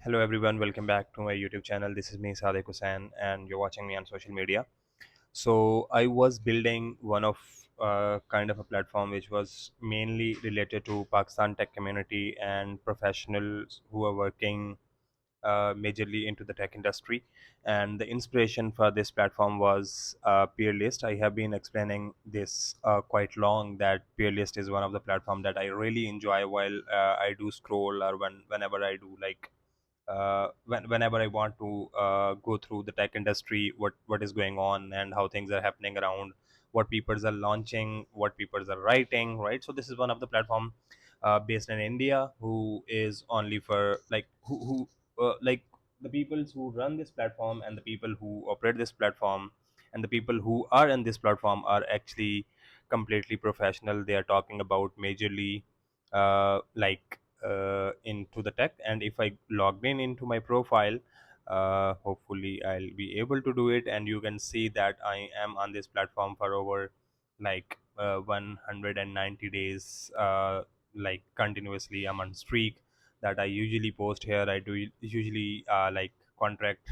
Hello everyone, welcome back to my YouTube channel. This is me Sadek Hussain and you're watching me on social media. So I was building one of kind of a platform which was mainly related to Pakistan tech community and professionals who are working majorly into the tech industry. And the inspiration for this platform was Peerlist. I have been explaining this quite long that Peerlist is one of the platform that I really enjoy while I do scroll or whenever I do like whenever I want to go through the tech industry, what is going on and how things are happening around, what people are launching, what people are writing, right? So this is one of the platform based in India who is only for like who like the people who run this platform and the people who operate this platform and the people who are in this platform are actually completely professional. They are talking about majorly into the tech, and if I logged in into my profile, hopefully I'll be able to do it, and you can see that I am on this platform for over 190 days, like continuously I'm on streak that I usually post here. I do usually contract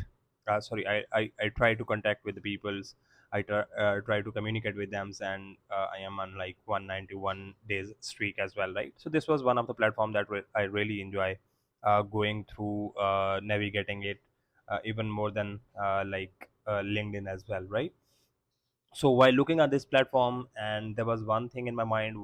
sorry I try to contact with the peoples. I try to communicate with them, and I am on like 191 days streak as well, right? So this was one of the platform that I really enjoy going through, navigating it even more than LinkedIn as well, right? So while looking at this platform, and there was one thing in my mind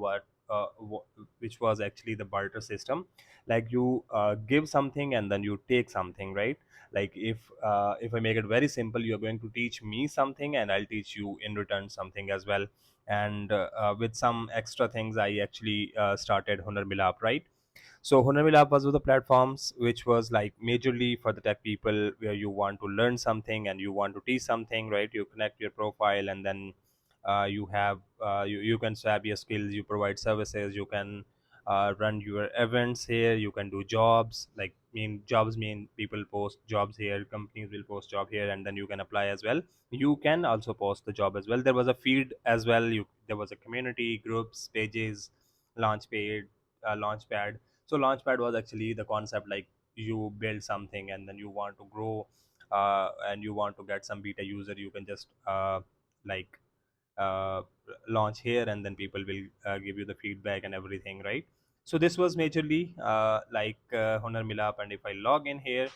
which was actually the barter system. Like you give something and then you take something, right? Like if I make it very simple, you're going to teach me something and I'll teach you in return something as well. And with some extra things, I actually started HunarMilaap, right? So HunarMilaap was one of the platforms which was like majorly for the tech people, where you want to learn something and you want to teach something, right? You connect your profile, and then you can swap your skills, you provide services, you can run your events here, you can do jobs. Like mean jobs mean people post jobs here, companies will post job here, and then you can apply as well. You can also post the job as well. There was a feed as well. There was a community, groups, pages, launchpad, launchpad. So launchpad was actually the concept, like you build something and then you want to grow, and you want to get some beta user, you can just like uh, launch here, and then people will give you the feedback and everything, right? So this was majorly Honor Milap, and if I log in here,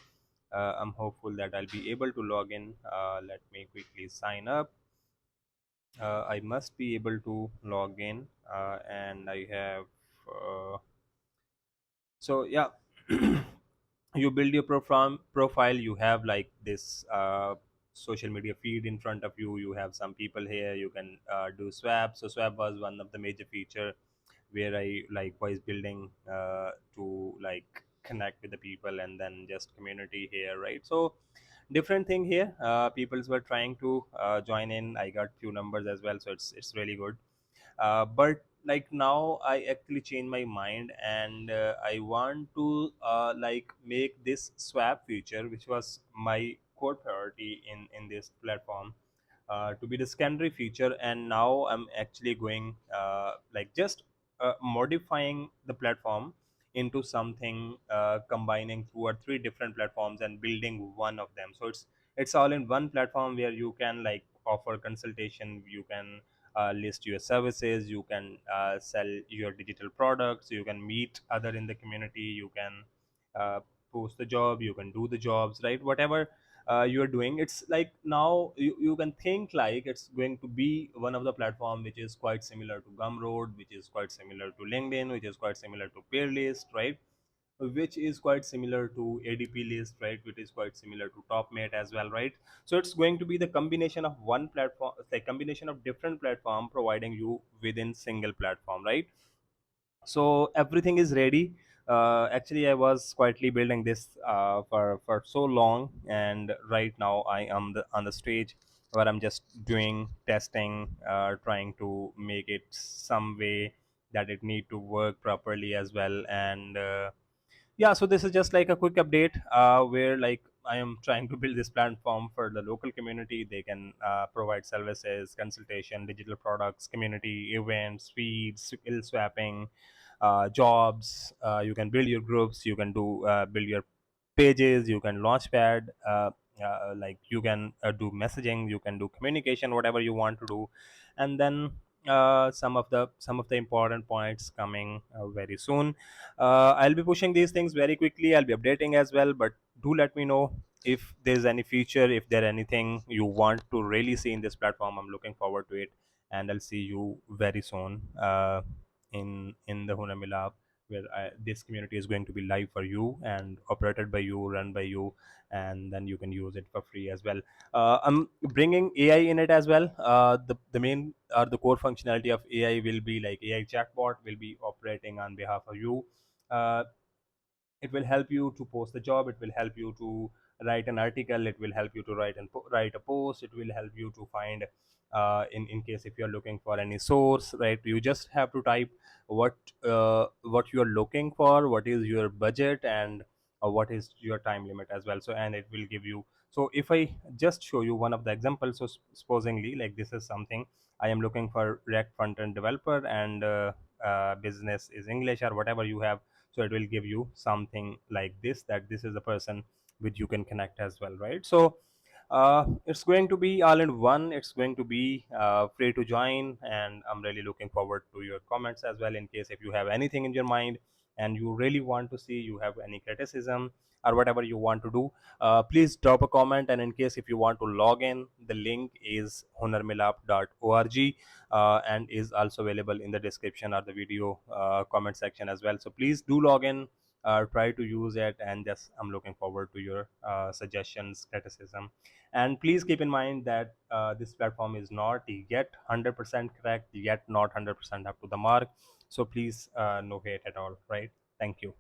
I'm hopeful that I'll be able to log in. Let me quickly sign up. I must be able to log in, and I have so yeah. You build your profile, you have like this social media feed in front of you, you have some people here, you can do swap. So swap was one of the major feature where I likewise building to like connect with the people, and then just community here, right? So different thing here, peoples were trying to join in. I got few numbers as well, so it's really good. But like now I actually changed my mind, and I want to make this swap feature, which was my core priority in this platform, to be the secondary feature. And now I'm actually going just modifying the platform into something, combining two or three different platforms and building one of them. So it's all in one platform where you can like offer consultation, you can list your services, you can sell your digital products, you can meet other in the community, you can uh, post the job, you can do the jobs, right? Whatever you're doing, it's like now you can think like it's going to be one of the platform which is quite similar to Gumroad, which is quite similar to LinkedIn, which is quite similar to Peerlist, right? Which is quite similar to ADP list, right? Which is quite similar to Topmate as well, right? So it's going to be the combination of one platform, like combination of different platform providing you within single platform, right? So everything is ready. Actually I was quietly building this for so long, and right now I am on the stage where I'm just doing testing, trying to make it some way that it need to work properly as well. And yeah, so this is just like a quick update, where like I am trying to build this platform for the local community. They can provide services, consultation, digital products, community events, feeds, skill swapping, jobs. You can build your groups, you can do build your pages, you can launchpad, like you can do messaging, you can do communication, whatever you want to do. And then some of the important points coming very soon. I'll be pushing these things very quickly, I'll be updating as well, but do let me know if there's any feature, if there anything you want to really see in this platform. I'm looking forward to it, and I'll see you very soon in the HunarMilaap, where this community is going to be live for you and operated by you, run by you, and then you can use it for free as well. I'm bringing AI in it as well. The main or the core functionality of AI will be like AI chatbot will be operating on behalf of you. Uh, it will help you to post the job, it will help you to write an article, it will help you to write a post, it will help you to find in case if you're looking for any source, right? You just have to type what you're looking for, what is your budget, and what is your time limit as well. So and it will give you. So if I just show you one of the examples, so supposingly like this is something I am looking for: React front end developer, and business is English or whatever you have. So it will give you something like this, that this is the person which you can connect as well, right? So it's going to be all in one, it's going to be free to join, and I'm really looking forward to your comments as well, in case if you have anything in your mind and you really want to see, you have any criticism or whatever you want to do, please drop a comment. And in case if you want to log in, the link is hunarmilaap.org, and is also available in the description or the video comment section as well. So please do log in, try to use it, and just I'm looking forward to your suggestions, criticism. And please keep in mind that this platform is not yet 100% correct, yet not 100% up to the mark. So please no hate at all, right? Thank you.